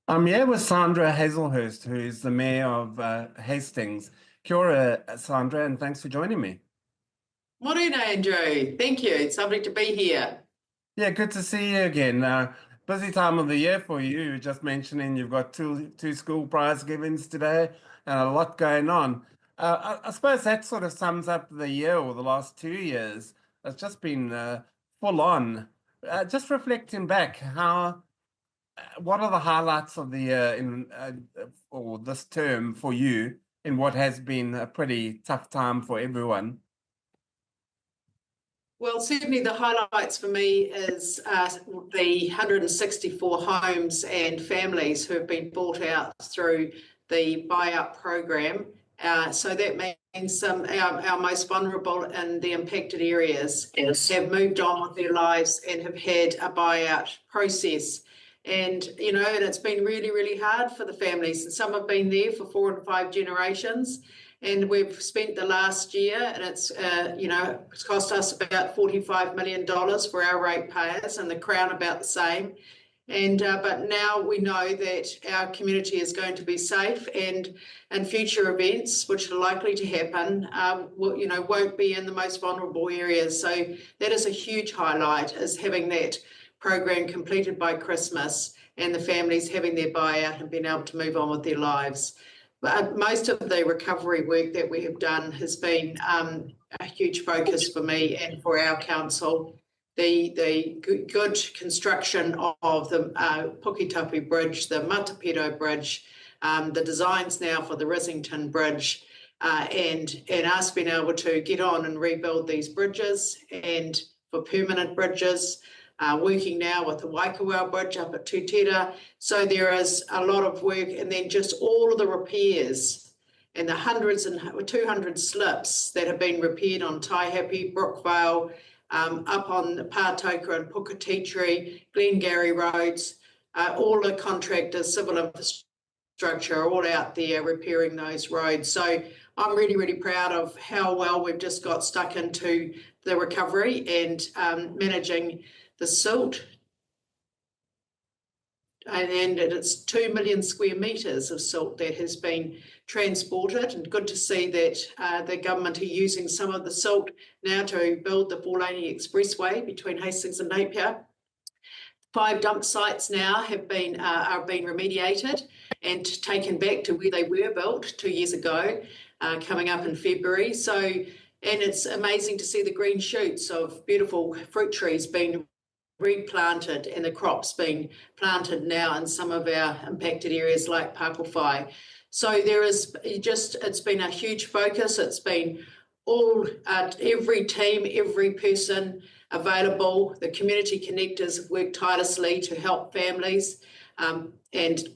I'm here with Sandra Hazlehurst, who is the mayor of Hastings. Kia ora, Sandra, and thanks for joining me. Morning, Andrew. Thank you. It's lovely to be here. Yeah, good to see you again. Busy time of the year for you. You were just mentioning you've got two school prize givings today and a lot going on. I suppose that sort of sums up the year or the last 2 years. It's just been full on. Just reflecting back, what are the highlights of the year in or this term for you in what has been a pretty tough time for everyone? Well, certainly the highlights for me is the 164 homes and families who have been bought out through the buyout program. So that means our most vulnerable and the impacted areas have moved on with their lives and have had a buyout process. And it's been really, really hard for the families. And some have been there for 4 and 5 generations. And we've spent the last year, and it's cost us about $45 million for our ratepayers, and the Crown about the same. And but now we know that our community is going to be safe, and future events, which are likely to happen, won't be in the most vulnerable areas. So that is a huge highlight, is having that program completed by Christmas and the families having their buyout and being able to move on with their lives. But most of the recovery work that we have done has been a huge focus for me and for our council. The good construction of the Puketapu Bridge, the Matapedo Bridge, the designs now for the Rissington Bridge, and us being able to get on and rebuild these bridges and for permanent bridges. Working now with the Waikawau Bridge up at Tutera. So there is a lot of work, and then just all of the repairs and the hundreds and 200 slips that have been repaired on Taihape, Brookvale, up on Pātoka and Puketitri, Glengarry roads. All the contractors, civil infrastructure are all out there repairing those roads. So I'm really, really proud of how well we've just got stuck into the recovery and managing the silt, and it's 2 million square metres of silt that has been transported, and good to see that the government are using some of the silt now to build the Forlaney Expressway between Hastings and Napier. 5 dump sites now have been are being remediated and taken back to where they were built 2 years ago, coming up in February. So, and it's amazing to see the green shoots of beautiful fruit trees being replanted and the crops being planted now in some of our impacted areas like Pakowhai. So it's been a huge focus. It's been every team, every person available. The community connectors have worked tirelessly to help families and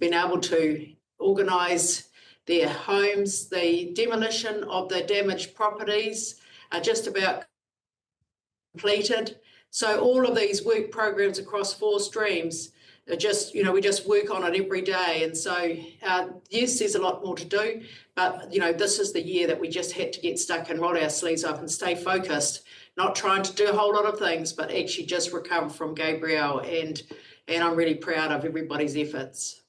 been able to organise their homes. The demolition of the damaged properties are just about completed. So all of these work programs across 4 streams are just, we just work on it every day. And so, yes, there's a lot more to do, but, this is the year that we just had to get stuck and roll our sleeves up and stay focused, not trying to do a whole lot of things, but actually just recover from Gabrielle. And I'm really proud of everybody's efforts.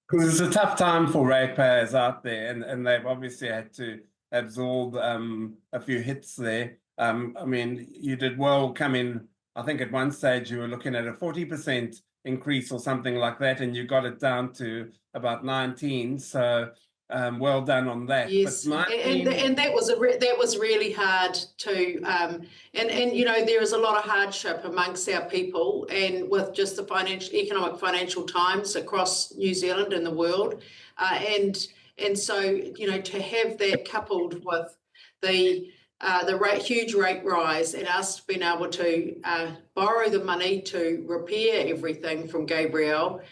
Because it's a tough time for ratepayers out there, and they've obviously had to absorb a few hits there. I mean, you did well coming, I think at one stage you were looking at a 40% increase or something like that, and you got it down to about 19. So well done on that. Yes, but and that was really hard to, and there is a lot of hardship amongst our people, and with just the economic financial times across New Zealand and the world, and so to have that coupled with the huge rate rise and us being able to borrow the money to repair everything from Gabrielle,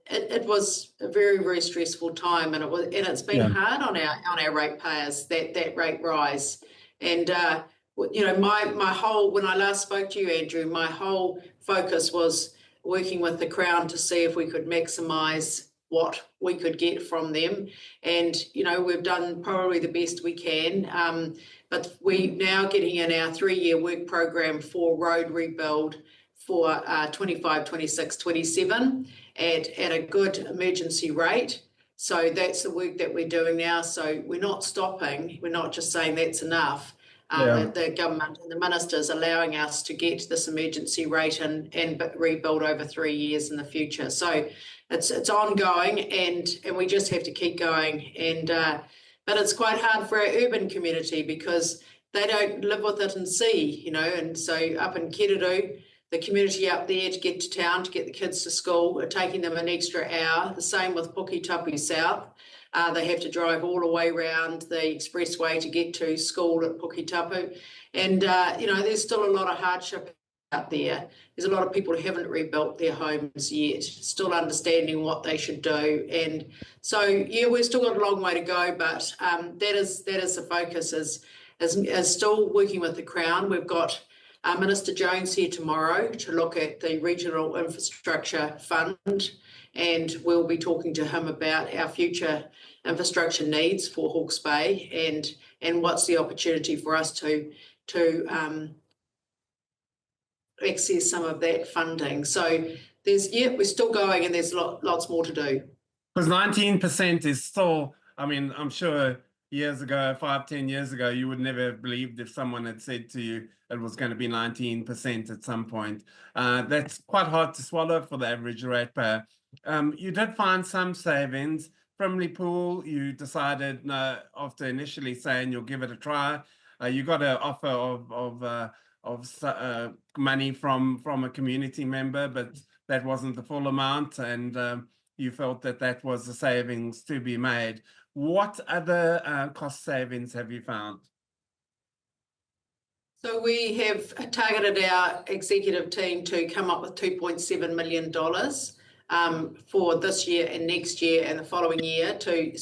it was a very, very stressful time, and it's been hard on our ratepayers, that rate rise. And my whole, when I last spoke to you, Andrew, my whole focus was working with the Crown to see if we could maximise what we could get from them. And, we've done probably the best we can. But we're now getting in our 3-year work program for road rebuild for 25, 26, 27. at a good emergency rate. So that's the work that we're doing now. So we're not stopping. We're not just saying that's enough. The government and the minister's allowing us to get this emergency rate and rebuild over 3 years in the future. So it's ongoing, and we just have to keep going. But it's quite hard for our urban community because they don't live with it and see, And so up in Kiruru, the community up there to get to town, to get the kids to school, are taking them an extra hour. The same with Puketapu South. They have to drive all the way around the expressway to get to school at Puketapu. And, there's still a lot of hardship out there. There's a lot of people who haven't rebuilt their homes yet, still understanding what they should do. And so, we've still got a long way to go, but that is the focus, is still working with the Crown. We've got Minister Jones here tomorrow to look at the Regional Infrastructure Fund, and we'll be talking to him about our future infrastructure needs for Hawke's Bay and what's the opportunity for us to access some of that funding. So we're still going, and there's lots more to do. Because 19% is still, I'm sure years ago, 5-10 years ago, you would never have believed if someone had said to you it was going to be 19% at some point. That's quite hard to swallow for the average ratepayer. You did find some savings. From Pool, you decided, after initially saying you'll give it a try, you got an offer of money from a community member, but that wasn't the full amount, and you felt that was the savings to be made. What other cost savings have you found? So we have targeted our executive team to come up with $2.7 million for this year and next year and the following year to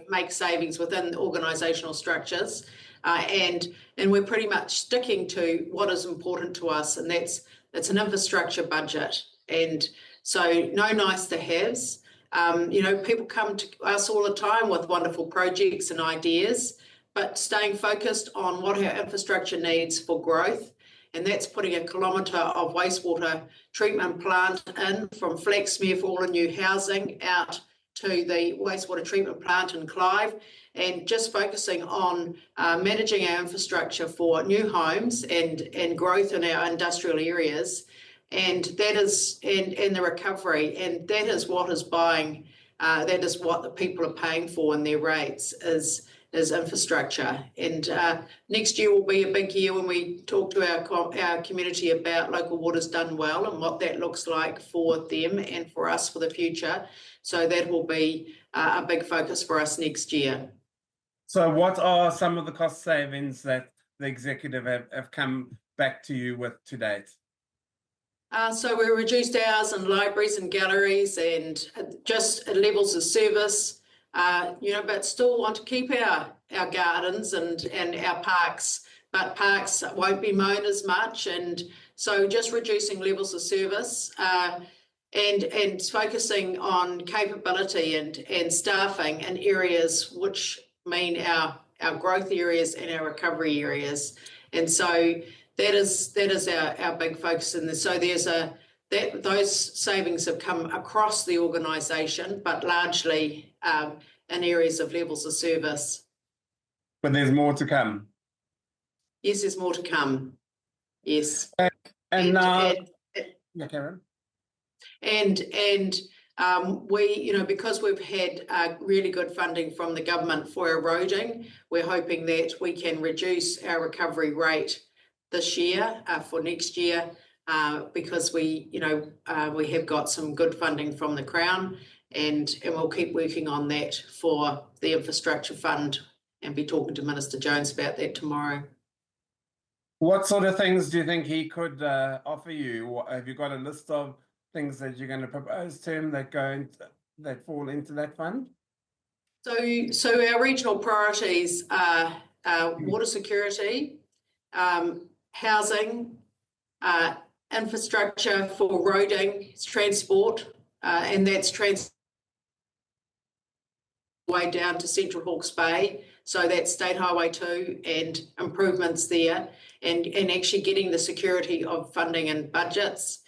make savings within the organisational structures. And we're pretty much sticking to what is important to us, and that's an infrastructure budget. And so no nice to haves. People come to us all the time with wonderful projects and ideas, but staying focused on what our infrastructure needs for growth. And that's putting 1 kilometre of wastewater treatment plant in from Flaxmere for all the new housing out to the wastewater treatment plant in Clive, and just focusing on managing our infrastructure for new homes and growth in our industrial areas. And that is, and the recovery, and that is what is buying, that is what the people are paying for in their rates, is infrastructure. And next year will be a big year when we talk to our community about Local Waters Done Well and what that looks like for them and for us for the future. So that will be a big focus for us next year. So what are some of the cost savings that the executive have come back to you with to date? So we reduced hours in libraries and galleries and just levels of service, but still want to keep our gardens and our parks, but parks won't be mown as much. And so just reducing levels of service and focusing on capability and staffing in areas which mean our growth areas and our recovery areas. And so that is our big focus in this. So those savings have come across the organisation, but largely in areas of levels of service. But there's more to come. Yes, there's more to come. Yes. And yeah, Karen. And we, because we've had really good funding from the government for eroding, we're hoping that we can reduce our recovery rate this year for next year because we have got some good funding from the Crown, and we'll keep working on that for the infrastructure fund and be talking to Minister Jones about that tomorrow. What sort of things do you think he could offer you? Have you got a list of things that you're going to propose to him that fall into that fund? So our regional priorities are water security, housing, infrastructure for roading, transport, and that's way down to Central Hawke's Bay. So that's State Highway 2 and improvements there, and actually getting the security of funding and budgets.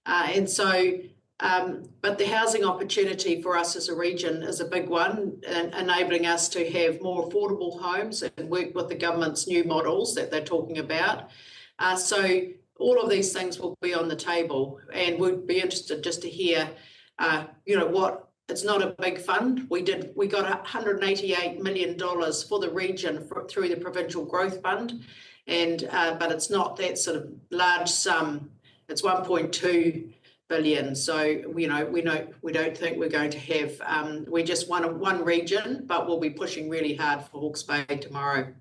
And so But the housing opportunity for us as a region is a big one, enabling us to have more affordable homes and work with the government's new models that they're talking about. So all of these things will be on the table, and we'd be interested just to hear, what. It's not a big fund. We got $188 million for the region through the Provincial Growth Fund, and but it's not that sort of large sum. It's 1.2 billion. So we don't think we're going to have. We just want one region, but we'll be pushing really hard for Hawke's Bay tomorrow.